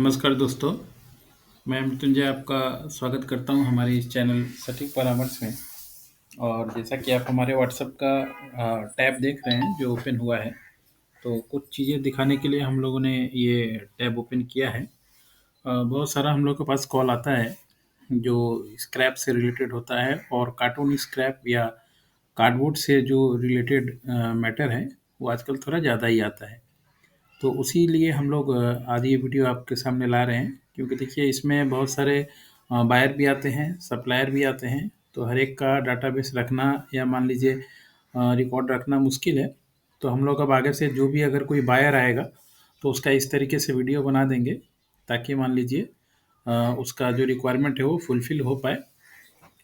नमस्कार दोस्तों, मैं मृत्युंजय आपका स्वागत करता हूं हमारे इस चैनल सटीक परामर्श में। और जैसा कि आप हमारे व्हाट्सएप का टैब देख रहे हैं जो ओपन हुआ है, तो कुछ चीज़ें दिखाने के लिए हम लोगों ने ये टैब ओपन किया है। बहुत सारा हम लोग के पास कॉल आता है जो स्क्रैप से रिलेटेड होता है और कार्टून स्क्रैप या कार्डबोर्ड से जो रिलेटेड मैटर है, वो आजकल थोड़ा ज़्यादा ही आता है। तो उसी लिए हम लोग आज ये वीडियो आपके सामने ला रहे हैं, क्योंकि देखिए इसमें बहुत सारे बायर भी आते हैं, सप्लायर भी आते हैं, तो हर एक का डाटाबेस रखना या मान लीजिए रिकॉर्ड रखना मुश्किल है। तो हम लोग अब आगे से जो भी अगर कोई बायर आएगा, तो उसका इस तरीके से वीडियो बना देंगे ताकि मान लीजिए उसका जो रिक्वायरमेंट है वो फुलफ़िल हो पाए।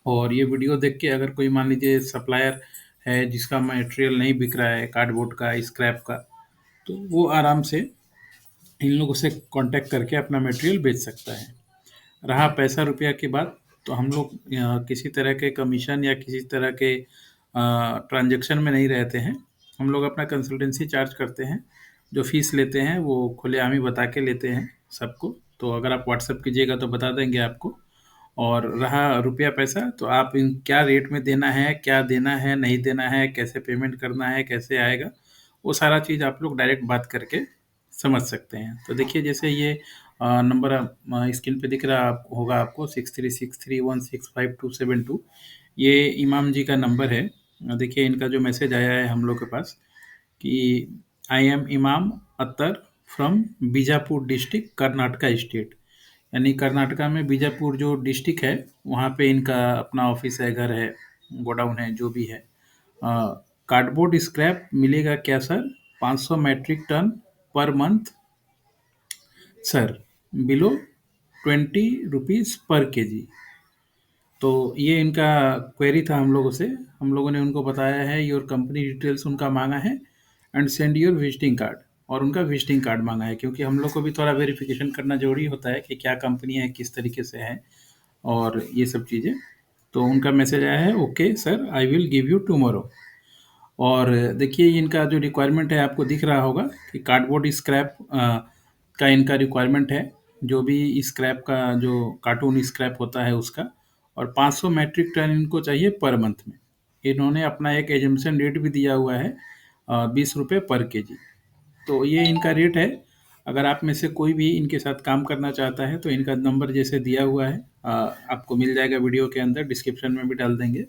और ये वीडियो देख के अगर कोई मान लीजिए सप्लायर है जिसका मटेरियल नहीं बिक रहा है कार्डबोर्ड का, स्क्रैप का, तो वो आराम से इन लोगों से कांटेक्ट करके अपना मटेरियल बेच सकता है। रहा पैसा रुपया की बात, तो हम लोग किसी तरह के कमीशन या किसी तरह के ट्रांजैक्शन में नहीं रहते हैं। हम लोग अपना कंसल्टेंसी चार्ज करते हैं, जो फ़ीस लेते हैं वो खुलेआम ही बता के लेते हैं सबको। तो अगर आप व्हाट्सएप कीजिएगा तो बता देंगे आपको। और रहा रुपया पैसा, तो आप इन क्या रेट में देना है, नहीं देना है, कैसे पेमेंट करना है, कैसे आएगा, वो सारा चीज़ आप लोग डायरेक्ट बात करके समझ सकते हैं। तो देखिए जैसे ये नंबर स्क्रीन पे दिख रहा होगा आपको 6363165272, ये इमाम जी का नंबर है। देखिए इनका जो मैसेज आया है हम लोग के पास कि I am Imam Attar from Bijapur district Karnataka state, यानी कर्नाटका में बीजापुर जो डिस्ट्रिक्ट है वहाँ पे इनका अपना ऑफिस है, घर है, गोडाउन है, जो भी है। कार्डबोर्ड स्क्रैप मिलेगा क्या sir? 500 metric ton per month sir, below 20 rupees per KG. तो ये इनका क्वेरी था हम लोगों से। हम लोगों ने उनको बताया है, योर कंपनी डिटेल्स उनका मांगा है and send your visiting card, और उनका विजिटिंग कार्ड मांगा है, क्योंकि हम लोग को भी थोड़ा वेरिफिकेशन करना ज़रूरी होता है कि क्या कंपनी है, किस तरीके से है और ये सब चीज़ें। तो उनका मैसेज आया है, okay sir, I will give you tomorrow. और देखिए इनका जो रिक्वायरमेंट है आपको दिख रहा होगा कि कार्डबोर्ड स्क्रैप का इनका रिक्वायरमेंट है, जो भी स्क्रैप का जो कार्टून स्क्रैप होता है उसका, और 500 मैट्रिक टन इनको चाहिए पर मंथ में। इन्होंने अपना एक एजम्पशन रेट भी दिया हुआ है 20 रुपये पर केजी। तो ये इनका रेट है। अगर आप में से कोई भी इनके साथ काम करना चाहता है तो इनका नंबर जैसे दिया हुआ है आपको मिल जाएगा, वीडियो के अंदर डिस्क्रिप्शन में भी डाल देंगे।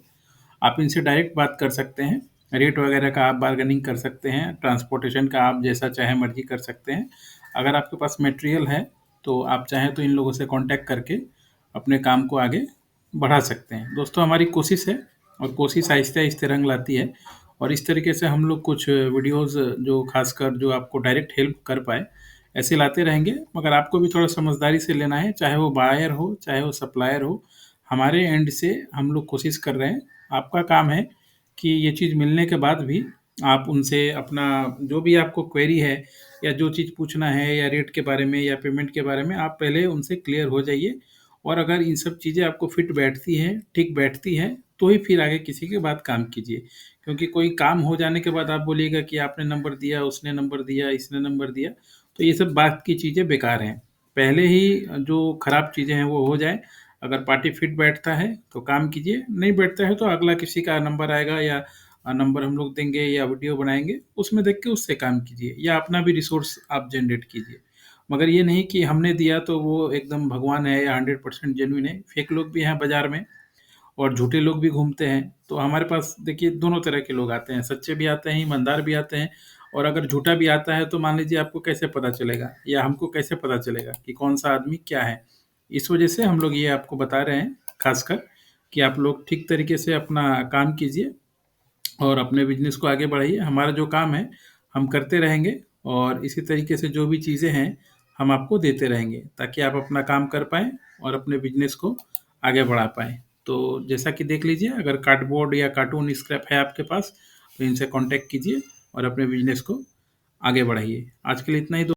आप इनसे डायरेक्ट बात कर सकते हैं, रेट वगैरह का आप बार्गेनिंग कर सकते हैं, ट्रांसपोर्टेशन का आप जैसा चाहे मर्जी कर सकते हैं। अगर आपके पास मटेरियल है तो आप चाहें तो इन लोगों से कांटेक्ट करके अपने काम को आगे बढ़ा सकते हैं। दोस्तों हमारी कोशिश है, और कोशिश आहिस्ते आहिस्ते रंग लाती है, और इस तरीके से हम लोग कुछ वीडियोस जो खासकर जो आपको डायरेक्ट हेल्प कर पाए ऐसे लाते रहेंगे। मगर आपको भी थोड़ा समझदारी से लेना है, चाहे वो बायर हो चाहे वो सप्लायर हो। हमारे एंड से हम लोग कोशिश कर रहे हैं, आपका काम है कि ये चीज़ मिलने के बाद भी आप उनसे अपना जो भी आपको क्वेरी है या जो चीज़ पूछना है या रेट के बारे में या पेमेंट के बारे में, आप पहले उनसे क्लियर हो जाइए। और अगर इन सब चीज़ें आपको फिट बैठती हैं, ठीक बैठती हैं, तो ही फिर आगे किसी के बाद काम कीजिए। क्योंकि कोई काम हो जाने के बाद आप बोलिएगा कि आपने नंबर दिया, उसने नंबर दिया, इसने नंबर दिया, तो ये सब बात की चीज़ें बेकार हैं। पहले ही जो खराब चीज़ें हैं वो हो जाए। अगर पार्टी फिट बैठता है तो काम कीजिए, नहीं बैठता है तो अगला किसी का नंबर आएगा या नंबर हम लोग देंगे या वीडियो बनाएँगे, उसमें देख के उससे काम कीजिए या अपना भी रिसोर्स आप जनरेट कीजिए। मगर ये नहीं कि हमने दिया तो वो एकदम भगवान है या 100% जेन्युइन है। फेक लोग भी हैं बाज़ार में और झूठे लोग भी घूमते हैं। तो हमारे पास देखिए दोनों तरह के लोग आते हैं, सच्चे भी आते हैं, ईमानदार भी आते हैं। और अगर झूठा भी आता है तो मान लीजिए आपको कैसे पता चलेगा या हमको कैसे पता चलेगा कि कौन-सा आदमी क्या है? इस वजह से हम लोग ये आपको बता रहे हैं ख़ासकर कि आप लोग ठीक तरीके से अपना काम कीजिए और अपने बिज़नेस को आगे बढ़ाइए। हमारा जो काम है, हम करते रहेंगे, और इसी तरीके से जो भी चीज़ें हैं, हम आपको देते रहेंगे ताकि आप अपना काम कर पाएँ और अपने बिज़नेस को आगे बढ़ा पाएँ। तो जैसा कि देख लीजिए, अगर कार्डबोर्ड या कार्टून स्क्रैप है आपके पास, तो इनसे कॉन्टैक्ट कीजिए और अपने बिज़नेस को आगे बढ़ाइए। आज के लिए इतना ही।